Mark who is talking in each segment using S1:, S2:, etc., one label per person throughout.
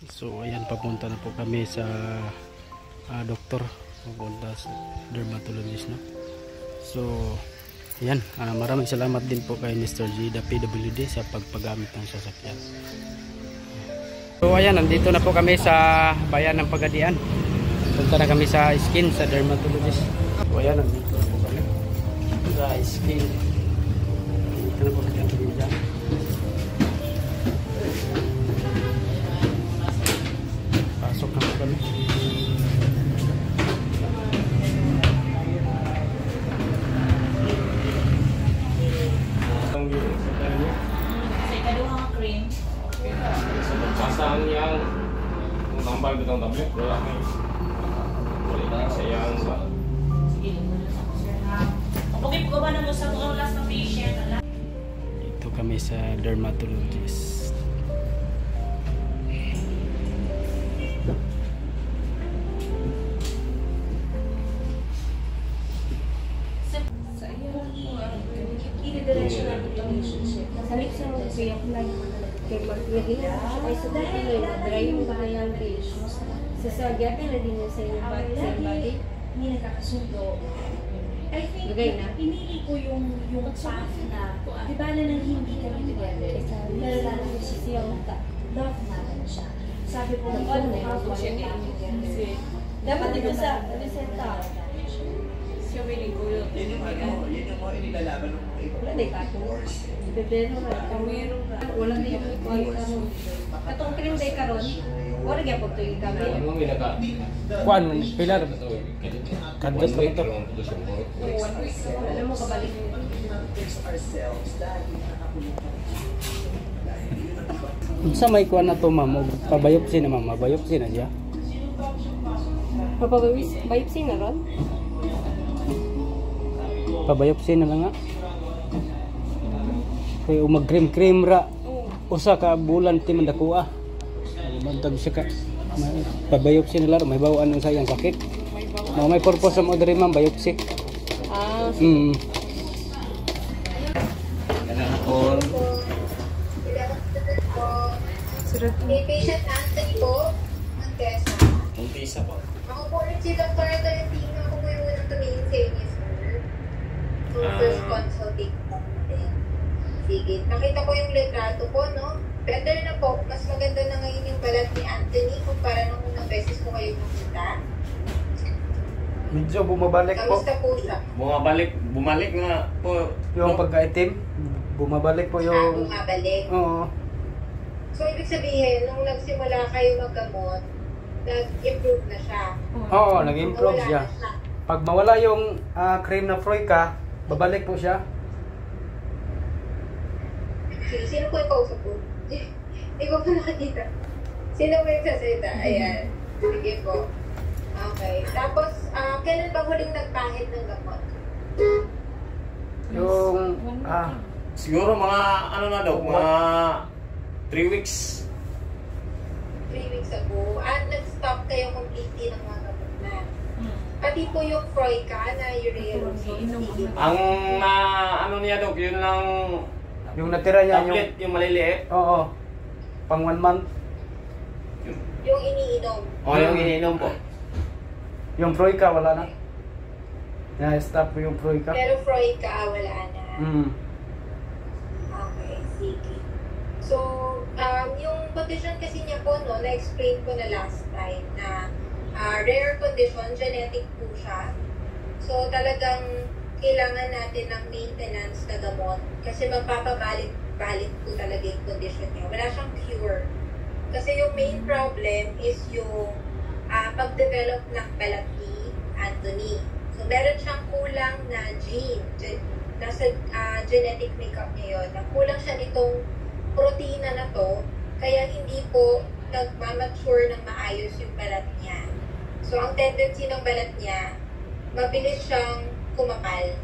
S1: So ayan, papunta na po kami sa doktor, papunta sa dermatologist, no? So ayan, maraming salamat din po kay Mr. G, the PWD, sa pagpagamit ng sasakyan. So ayan, nandito na po kami sa bayan ng Pagadian. Punta na kami sa skin, sa dermatologist. So ayan, nandito na po kami sa skin. Nandito na po kami dyan. Pasok na po kami.
S2: Pasang yang tambal bitong tablet wala may wala sayang ba.
S3: Sige, okay po ba na mo sa mga last na patient?
S1: Dito kami sa dermatologist.
S4: Salik sa mga kuya ko lang kay mag-lagay ay sa dati na dry yung bahayang beige sa sagyatan na din sa yung body
S3: Hindi nakakasundo. I think pinili ko yung path na di ba na nang hindi kami together. Pero lang siya love natin siya. Sabi ko na ako siya
S4: dapat dito sa reseta
S3: siya willing ko yun.
S5: Yun yung mga inilalaban ng mga iba.
S4: wala na ikato bebero na kamero na wala na yung katong cream day karon wala gyud pag tuig kami
S2: Ano may naka
S1: Kuan, pilar. Kadot ba ito?
S4: alam mo kabalik
S1: Unsa may kuan na to, ma'am? Pabayopsi na, ma'am. Pabayopsi na siya.
S4: papabayopsi na ron
S1: Pabayopsi na lang nga. Kaya umag-cream ra. Usa ka bulan ti mandakuha. Bantag siya ka. Pabayopsi na lang. May bawaan ng sayang sakit. May purpose sa mo diri, ma'am, bayopsi.
S2: Ganahon.
S6: May patient Anthony po ng Quezon.
S2: Umpisa pa.
S6: Ako po rin si Dr. Tolentino. Ako po yung unang tumingin sa inyo, sir. So, first consulting po natin. Sige. Nakita ko yung litrato po, no? Better na po. Mas maganda na ngayon yung balat ni Anthony kumpara nung unang beses ko kayo nakita.
S1: Medyo bumabalik po.
S6: Kamusta po siya?
S2: Bumalik nga po.
S1: Yung pagkaitim. Bumabalik po yung...
S6: Bumabalik.
S1: Oo.
S6: So, ibig sabihin, nung nagsimula kayo maggamot, nag-improve na siya.
S1: Oo, nag-improve
S6: Nawala
S1: siya.
S6: na siya.
S1: Pag mawala yung cream na Froica, babalik po siya.
S6: Sige, sino po yung kausap ko? Hindi ko pa nakakita. Sino po yung sasalita? Ayan. Sige po. Okay. Tapos, kailan ba huling nagpahit ng gamot?
S1: Yung...
S2: Siguro mga ano na daw, mga 3 weeks.
S6: 3 weeks ago. At nag-stop kayo completely ng mga gamot na. Pati po yung Froica na urea
S2: Ang ano niya daw, yun lang
S1: Yung natira niya
S2: tablet, yung maliliit.
S1: Oo. Pang 1 month.
S6: yung iniinom.
S2: O yung ininom po.
S1: Yung Froica, wala na. Na-stop po yung Froica.
S6: Pero Froica, wala na. Okay, sige. So, yung condition kasi niya po, no, na-explain ko na last time na rare condition, genetic po siya. So, talagang kailangan natin ng maintenance na gamot kasi magpapabalik-balik po talaga yung condition niya. Wala siyang cure. Kasi yung main problem is yung pag-develop ng balat ni Anthony. So, meron siyang kulang na gene. Nasa genetic makeup niya yun. Kulang siya nitong protina na to, kaya hindi po nagmamature ng maayos yung balat niya. So, ang tendency ng balat niya, mabilis siyang kumapal.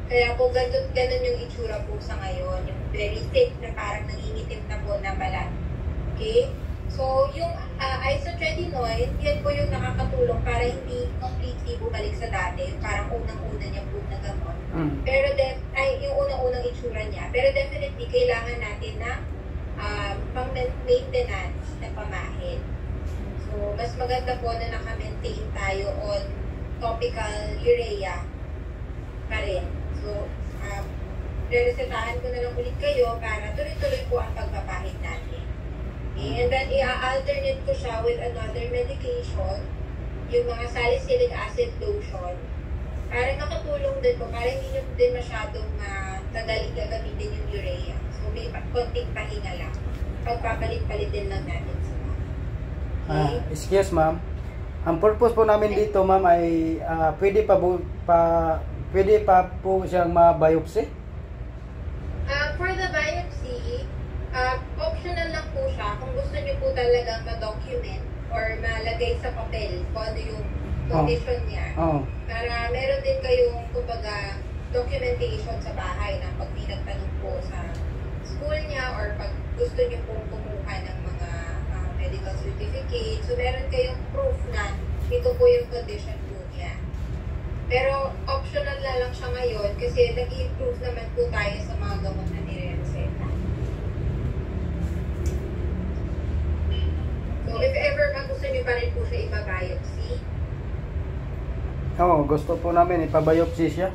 S6: Kaya po, ganun yung itsura po sa ngayon. Yung very thick na parang nangingitim na po na balat. Okay? So, yung isotretinoin, yan po yung nakakatulong para hindi completely bumalik sa dati. Parang unang-una niya po na gamot. Pero yung unang-unang itsura niya. Pero definitely, kailangan natin ng pang-maintenance na pamahid. So, mas maganda po na naka-maintain tayo on topical urea pa rin. So, reresetahan ko na lang ulit kayo para tuloy-tuloy po ang pagpapahid natin. And then, i-alternate ko siya with another medication, yung mga salicylic acid lotion, para makatulong din po, para hindi nyo din masyadong tagalin gagamitin yung urea. So, may konting pahinga lang. Pagpapalit-palitin lang natin sa okay?
S1: Excuse ma'am. Ang purpose po namin dito ma'am ay pwede pa po siyang ma-biopsy?
S6: For the biopsy, optional lang po siya kung gusto nyo po talagang ma-document or malagay sa papel kung ano yung condition niya. Para meron din kayong, kumbaga, documentation sa bahay na pag may nagtanong po sa school niya or pag gusto nyo pong kumuha ng mga medical certificate. So, meron kayong proof na ito po yung condition po niya. Pero, optional na lang siya ngayon kasi nag-i-improve naman po tayo sa mga gamot na nire-reseta. So, if ever gusto nyo pa rin po siya ipa-biopsy.
S1: Oo, gusto po namin ipa-biopsy siya.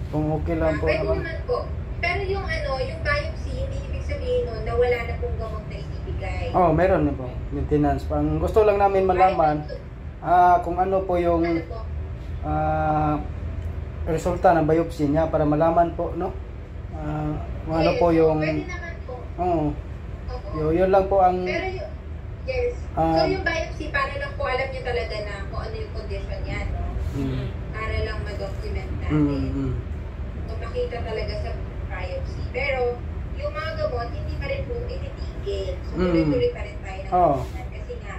S1: Kung okay lang po
S6: pwede
S1: naman.
S6: naman po. Pero yung yung biopsy, hindi ibig sabihin nun na wala na pong gamot na ibibigay.
S1: Meron na po. Maintenance. Ang gusto lang namin malaman kung ano po yung
S6: Ano po?
S1: resulta ng biopsy niya para malaman po, no? Kung ano po yung...
S6: Pwede naman po.
S1: Oo.
S6: Opo.
S1: Yun lang po ang...
S6: Pero yes. So yung biopsy, para lang po alam niyo talaga na kung ano yung condition niya, no? Para lang ma-document natin. So makita talaga sa biopsy. Pero yung mga gamot, hindi pa rin po ititigil. So tuloy-tuloy pa rin tayo ng kasi nga,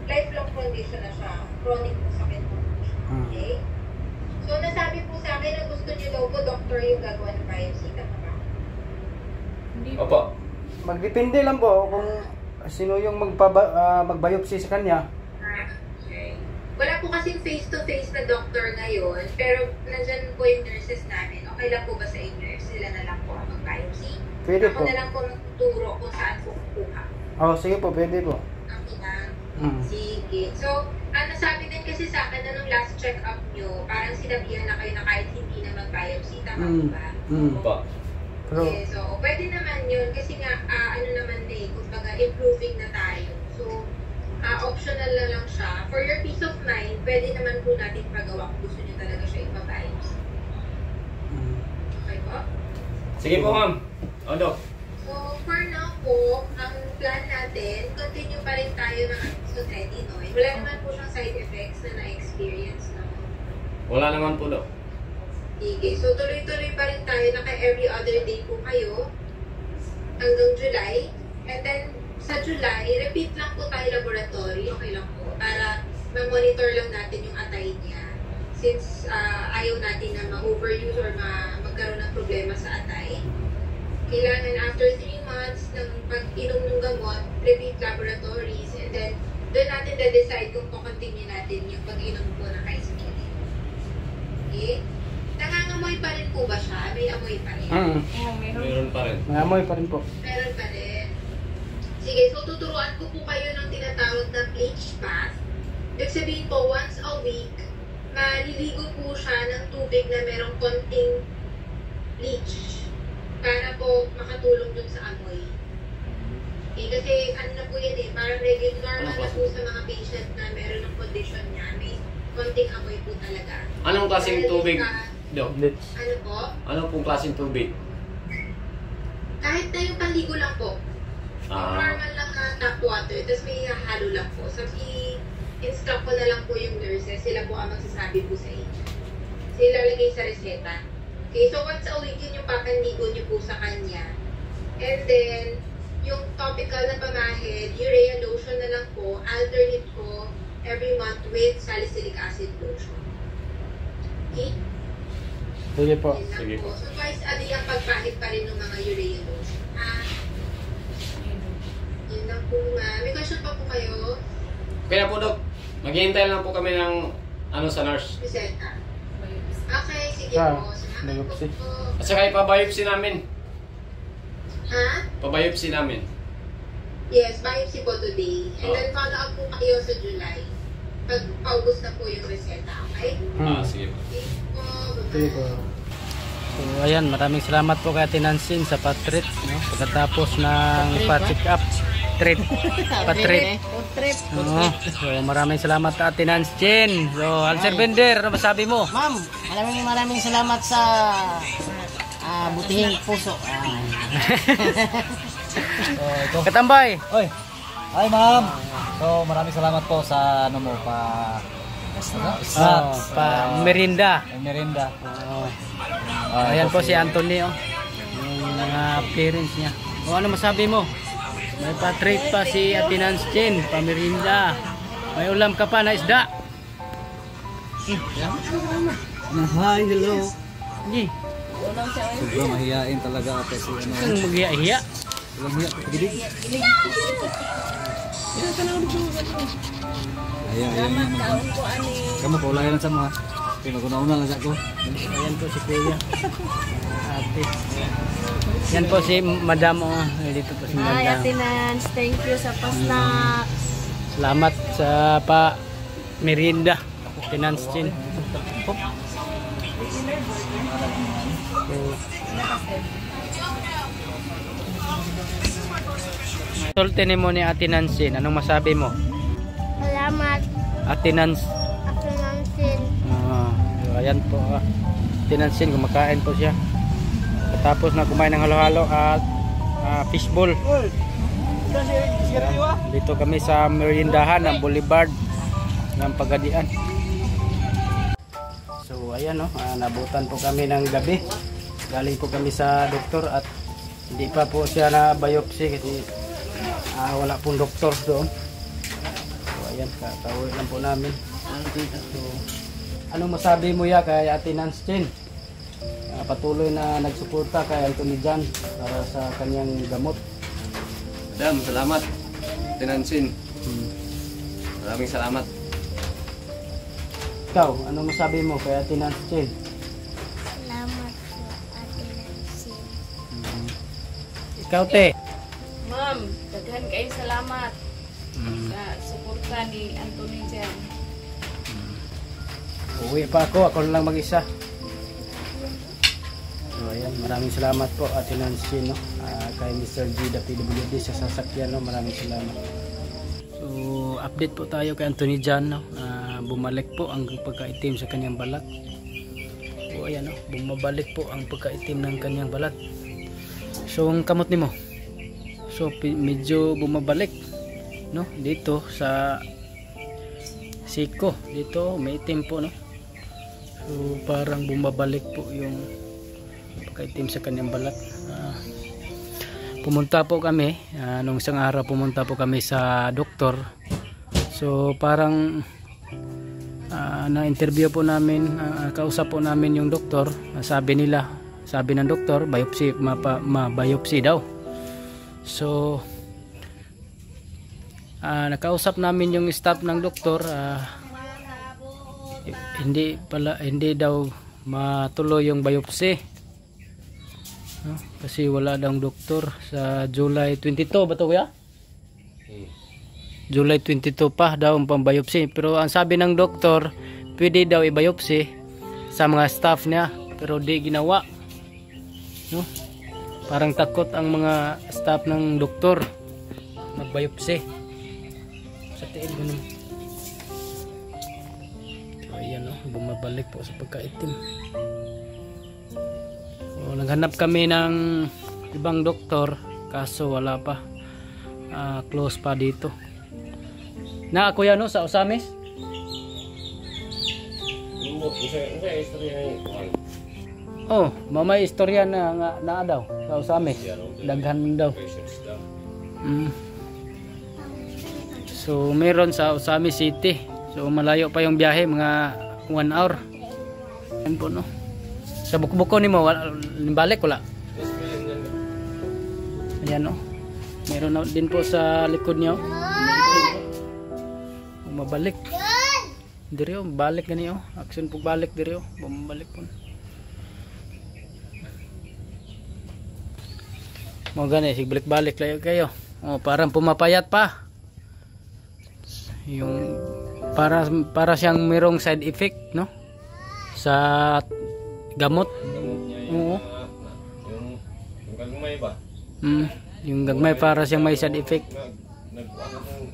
S6: lifelong condition na siya. Chronic po sakit po siya. Okay? So nasabi po sa akin na gusto niyo daw po, doctor, yung gagawa ng biopsy. Tama ba?
S2: Opo.
S1: Magdepende lang po kung sino yung mag-biopsy sa kanya.
S6: Okay. Wala po kasing face-to-face na doctor ngayon, pero nandyan po yung nurses namin. Okay lang po ba sa inyo if sila na lang po ang mag-biopsy?
S1: Pwede
S6: Ako
S1: po.
S6: na lang po magtuturo kung saan po kukuha.
S1: Sige po, pwede po.
S6: Okay na? Sige. So, nasabi din kasi sa akin na nung last check-up nyo, parang sinabihan na kayo na kahit hindi na mag-biopsy. Tama po ba?
S2: Opo.
S1: Pero,
S6: So, pwede naman yun kasi nga, ano naman na kumbaga improving na tayo. So, optional na lang siya. For your peace of mind, pwede naman po natin pagawa kung gusto nyo talaga siya ipa-biopsy. Okay po?
S2: Sige po, ma'am. Dok.
S6: So, for now po, ang plan natin, continue pa rin tayo ng isotretinoin. Wala naman po siyang side effects na na-experience na.
S2: Wala naman po, Dok.
S6: Sige. So, tuloy-tuloy pa rin tayo. Every other day po kayo hanggang July. And then, sa July, repeat lang po tayo laboratory. Okay lang po. Para ma-monitor lang natin yung atay niya. Since ayaw natin na ma-overuse or magkaroon ng problema sa atay. Kailangan after 3 months ng pag-inom ng gamot, repeat laboratories, and then doon natin decide kung continue natin yung pag-inom po ng ice-killing. Okay? Nangangamoy pa rin po ba siya? May amoy pa rin?
S2: Meron pa rin.
S1: may amoy pa rin po.
S6: Meron pa rin. Sige, so tuturuan ko po kayo ng tinatawag na bleach bath. Ibig sabihin po, once a week, maliligo po siya ng tubig na merong konting bleach para po makatulong dun sa amoy. Kasi ano na po yan parang regular na po sa mga patient na meron ng condition niya. May konting amoy po talaga.
S2: Anong klaseng tubig, Dok?
S6: Ano po?
S2: Ano pong klaseng tubig?
S6: Kahit na yung panligo lang po. Yung normal lang na tap water, tapos may halo lang po. So, i-instruct ko na lang po yung nurses. Sila po ang magsasabi po sa inyo. Sila lalagay sa reseta. Okay, so once a week yun yung papanligo nyo po sa kanya. And then, yung topical na pamahid, urea lotion na lang po, alternate ko every month with salicylic acid lotion. Okay?
S1: Sige po.
S6: Yun lang
S2: Sige
S6: po.
S2: po.
S6: So twice a day ang pagpahid pa rin ng mga urea lotion. Yun lang po May question pa po kayo?
S2: Okay na po, Dok. Maghihintay lang po kami ng sa nurse.
S6: Reseta. Okay, sige po. Salamat
S1: biopsy.
S6: po.
S2: At saka ipabiopsy namin.
S6: Ha?
S2: Pabiopsy namin.
S6: Yes, biopsy po today. And then follow up po kayo sa July. Pag paubos na po yung reseta, okay?
S2: Sige.
S6: Okay po.
S1: Okay po. So ayan, maraming salamat po kay Ate Nancy sa patreat, no? Pagkatapos ng pa-check up, patreat. So maraming salamat kay Ate Nancy. So Alsir Bender, ano masabi mo?
S7: Ma'am, maraming salamat sa butihing puso.
S1: Katambay.
S8: Oy. Hi ma'am. So maraming salamat po sa ano mo
S1: Pa merinda.
S8: merinda.
S1: Ayan po si Anthony, oh. Yung mga parents niya. O ano masabi mo? May patreat pa si Ate Nancy, pamerinda. May ulam ka pa na isda.
S8: Hi, hello.
S1: Hindi.
S8: Sobrang mahihain talaga ako si ano.
S1: Kung maghiya-hiya.
S8: Walang hiya. Gidig. Ayan. Kamu po layan sa mga. Pinaguna-una lang sa ko.
S1: Ayan po si Kuya. Ate. Yan po si Madam, oh. Dito po si
S4: Hi,
S1: Madam.
S4: Ate Nance. Thank you sa pasnak.
S1: Salamat sa pa merinda. Ate Nancy. Sulti mo ni Ate Nancy. Anong masabi mo?
S4: Salamat,
S1: Ate Nancy.
S4: Ate Nance.
S1: So ayan po. Ate Nancy, kumakain po siya. Tapos na kumain ng halo-halo at fishball. Dito kami sa merindahan ng Boulevard ng Pagadian. So ayan, no, nabutan po kami ng gabi. Galing po kami sa doktor at hindi pa po siya na biopsy kasi wala pong doktor doon. So ayan, kakauwi lang po namin. So, anong masabi mo ya kay Ate Nancy? Patuloy na nagsuporta kay Anthony Jan para sa kanyang gamot.
S2: Madam, salamat. Tinansin. Maraming salamat.
S1: Ikaw, anong masabi mo kay Ate Nancy?
S4: Salamat po, Ate Nance.
S1: Ikaw, te.
S9: Ma'am, daghan kayo salamat sa suporta ni Anthony Jan.
S1: Uwi pa ako lang mag-isa. So ayan, maraming salamat po Ate Nancy, no? Kay Mr. G, the PWD sa sasakyan, no? Maraming salamat. So update po tayo kay Anthony Jan, no? Bumalik po ang pagkaitim sa kanyang balat. So ayan, no? Bumabalik po ang pagkaitim ng kanyang balat. So ang kamot nimo. So medyo bumabalik, no? Dito sa siko, dito may itim po, no? So parang bumabalik po yung pagkaitim sa kanyang balat. Pumunta po kami nung isang araw, pumunta po kami sa doktor. So parang na-interview po namin, kausap po namin yung doktor. Sabi ng doktor, biopsy, ma-biopsy daw. So nakausap namin yung staff ng doktor, hindi daw matuloy yung biopsy, no? Kasi wala daw doktor sa July 22 ba to, kuya? July 22 pa daw ang pambiopsy, pero ang sabi ng doktor pwede daw i-biopsy sa mga staff niya, pero di ginawa, no? Parang takot ang mga staff ng doktor mag-biopsy sa tiil ganun. So ayan, no? Bumabalik po sa pagkaitim. So naghanap kami ng ibang doktor, kaso wala pa, close pa dito. Na kuya, no, sa Osamis? Oh, mamay istorya na daw sa Osamis. Daghan daw. So meron sa Osamis City. So malayo pa yung biyahe, mga 1 hour. Yan po, no. Sa buko-buko ni mo, balik wala. Ayan, no. Meron din po sa likod niyo. Mabalik. Diri oh, balik gani oh. Action po balik diri oh. Bumabalik po. Mo gani sig balik-balik layo kayo. Oh, parang pumapayat pa. Yung para siyang merong side effect, no? Sa gamot. Oo.
S2: Yung gagmay ba?
S1: Yung gagmay para siyang may side effect.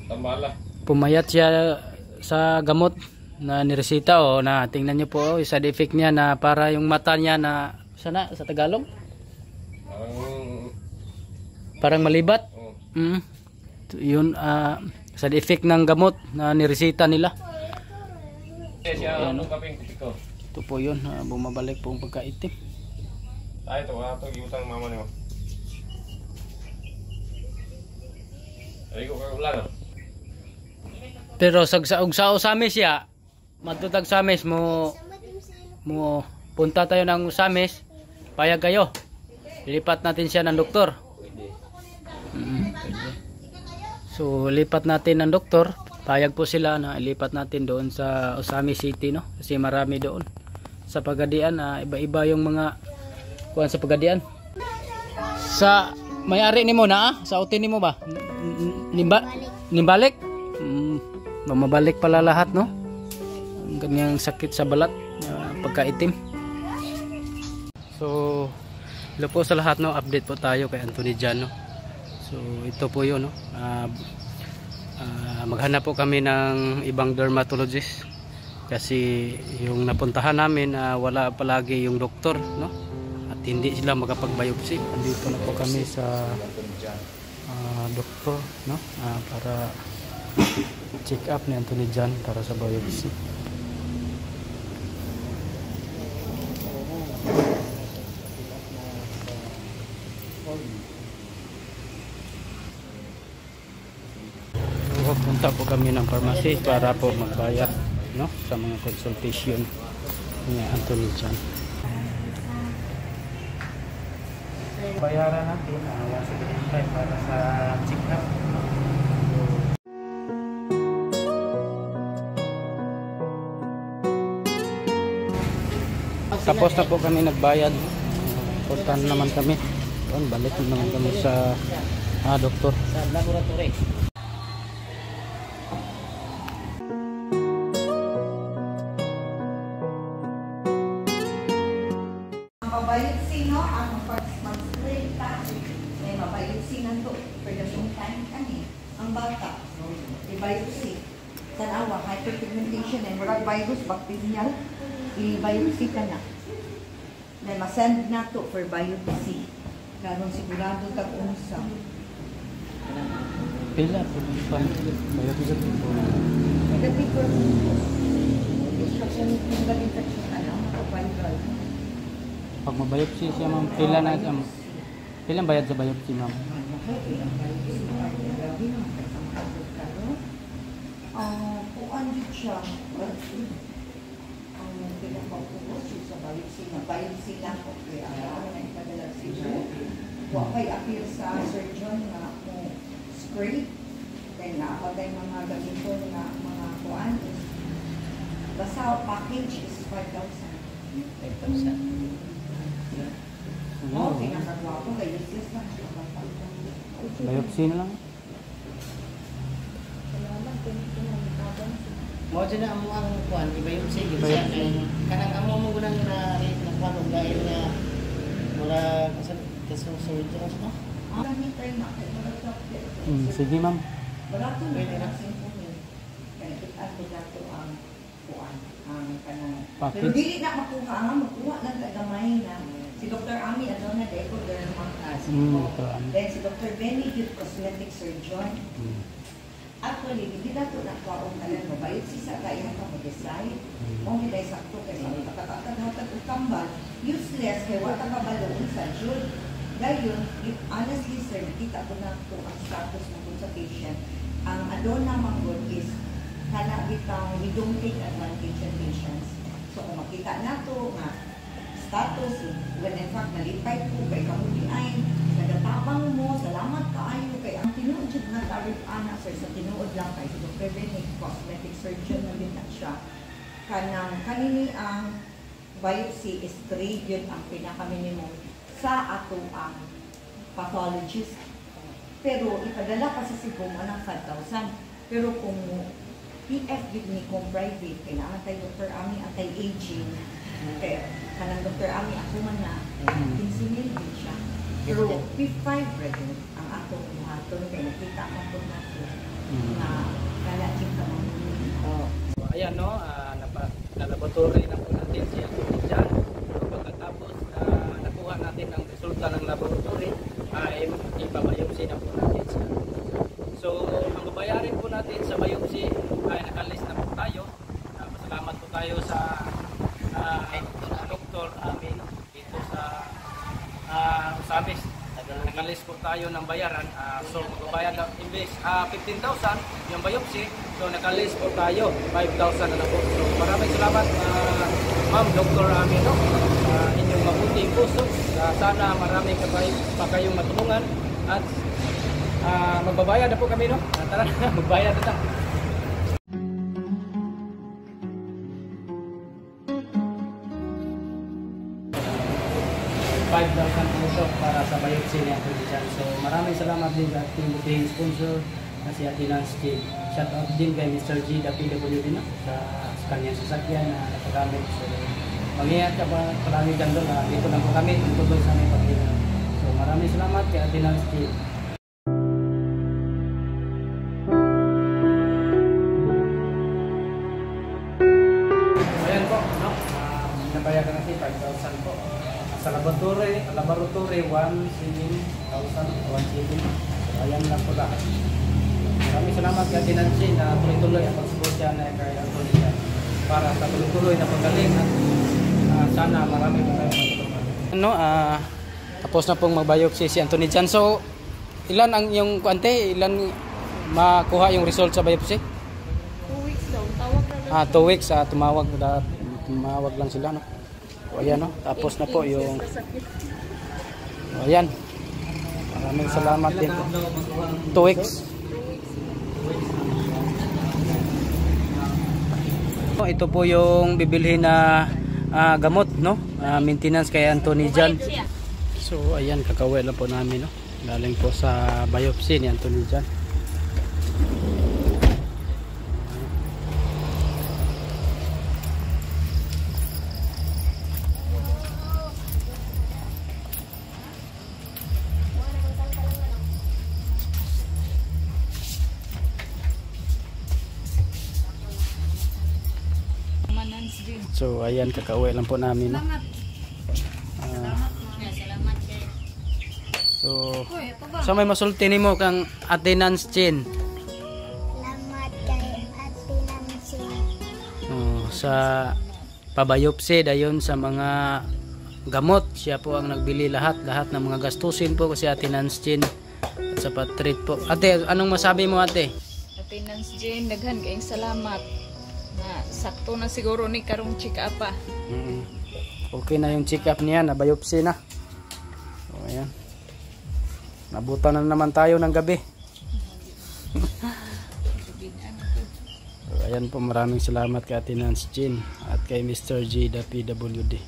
S2: Tambala.
S1: Pumayat siya sa gamot na niresita, o na tingnan niyo po, yung side effect niya na para yung mata niya na sana sa Tagalog parang malibat. Yun side effect ng gamot na niresita nila. Ito po yun, bumabalik po ang pagkaitim.
S2: Ay, ito iutang mama niyo. Ay ko ulan.
S1: Pero sa Usamis ya, matutag Samis mo punta tayo ng Usamis, payag kayo. Ilipat natin siya ng doktor. So lipat natin ng doktor, payag po sila na ilipat natin doon sa Usamis City, no? Kasi marami doon sa Pagadian, iba-iba yung mga kuan sa Pagadian. Sa may-ari nimo na sa utin nimo ba? Nimbalik? Mamabalik pala lahat, no? Ang ganyang sakit sa balat, pagkaitim. So hello po sa lahat, no? Update po tayo kay Anthony Jan, no? So ito po yun, no? Maghanap po kami ng ibang dermatologist kasi yung napuntahan namin wala palagi yung doktor, no? At hindi sila makapag-biopsy. Andito na po kami sa doktor, no? Para check up ni Anthony Jan para sa biopsy. Punta po kami ng pharmacy para po magbayad, no, sa mga consultation ni Anthony Jan. Bayaran natin ang 175 para sa check up. Tapos na po kami nagbayad. Punta naman kami. Balik naman kami sa doktor. Sa laboratory.
S10: Mabayotsi, no? Ang mag-spray ta. May mabayotsi na to. For the same time kani. Ang bata. I-biopsy. Tanawa, hyperpigmentation and murag virus, bacterial. I-biopsy ka na. Then masend na to for biopsy. Karon sigurado tag-unsa.
S1: Pila po yung biopsy po.
S10: Negative for destruction ng infection ano, viral.
S1: Pag mabiopsy siya, ma'am, pilang bayad sa biopsy, ma'am?
S10: Kuan din siya. Ang pinapagpupos sa biopsy na biopsy lang po. Kaya nagpadala siya. Huwag kay appeal sa surgeon na spray. Then nakapatay mga gamiton na mga kuan. Basta package is 5,000. 5,000. Oh, pinakagwapo kay useless na.
S1: Biopsy na lang.
S7: Mo dyan na ang kuan, i-biopsy. Kanang amo mo gunang na kuan o dahil na wala kasusunod ko.
S1: Sige, ma'am.
S10: Wala ito na simple. Kaya ito dato ang kuan. Pero dili na makuha makuha lang kagamay na. Si Dr. Ami, ano na, Deco Dermatas. Then si Dr. Benny, youth cosmetic surgeon. Actually, hindi na ito nakwaong talang mabayot si sa kaya ka mag-decide. Kung hindi sakto kasi katakatag-hatag o tambal, useless kaya wata ka balong sa June. Gayon, honestly sir, kita ko na ito ang status ng consultation. Ang adon na manggod is kana bitang we don't take advantage of patients. So kung makita na ito nga status, when in fact nalipay ko kay kamuliain, nagatabang mo, salamat kaayo kay ang tinuod jud nga tarif ana sir sa tinuod lang kay Dr. Benny, cosmetic surgeon na din siya. Kanini ang biopsy is grade yun ang pinaka-minimum sa ato ang pathologist. Pero ipadala ka sa Cebu mo ng 5,000. Pero kung PF gid ni kung private, kailangan tayo Dr. Ami anti-aging. Kaya kanang Dr. Ami ako man na 15,000 din siya. Pero P5 rin ang atong buhaton kaya nakita ko po natin na kala kita mo.
S1: So, ayan no, na-laboratory na po natin siya dyan. So, pagkatapos nakuha natin ang resulta ng laboratory, ay ipabiopsy na po natin siya. So, ang babayarin po natin sa biopsy ay nakalist na po tayo. Masalamat po tayo sa Dr. Amin dito sa Samis. Nakalist po tayo ng bayaran. So, magbabayad ng imbes 15,000 yung biopsy. So, nakalist po tayo 5,000 na po. So, maraming salamat Ma'am Dr. Amin. Inyong mabuting puso. Sana marami pa kayong matulungan. At magbabayad na po kami, no? Tara, magbayad na. 5,000 peso para sa biopsy niya po dyan. So maraming salamat din sa ating buting sponsor na si Ate Nancy. Shout out din kay Mr. G, the PWD, no? sa kanyang sasakyan na nakagamit. So mag-iingat ka pa palagi dyan doon. Dito lang po kami, tutuloy sa aming pagkina. So maraming salamat kay Ate Nancy. Ayan po, no? Nabayagan natin 5,000 po. Sa laboratory 1,000, 1,000. Ayan lang po lahat. Maraming salamat kay Ate Nancy na tuloy-tuloy ang pag-support niya na kay Antonia para sa tuloy-tuloy na pagaling at sana marami po tayo matulungan. Ano, tapos na pong mag-biopsy si Anthony dyan. So, ilan ang yung kuante? Ilan makuha yung result sa biopsy?
S9: 2 weeks daw. Tawag na lang.
S1: 2 weeks. Tumawag lang sila, no? O, ayan, no? Tapos na po yung... O, ayan. Maraming salamat din po. 2 weeks. Ito po yung bibilhin na gamot, no? Maintenance kay Anthony dyan. So, ayan, kakawin lang po namin, no? Galing po sa biopsy ni Anthony dyan. So ayan, kakauwi lang po namin, no? So sa may masulti nimo kang Ate Nancy.
S11: Salamat kay Ate Nancy.
S1: Sa pabayopsi dayon sa mga gamot, siya po ang nagbili lahat ng mga gastusin po kasi Ate Nancy at sa patreat po. Ate, anong masabi mo, Ate?
S9: Ate Nancy, daghan kayong salamat. Sakto na siguro ni karong check up pa.
S1: Okay na yung check up niya, na biopsy na. So ayan. Nabutan na naman tayo ng gabi. So ayan po, maraming salamat kay Ate Nancy at kay Mr. G, the PWD.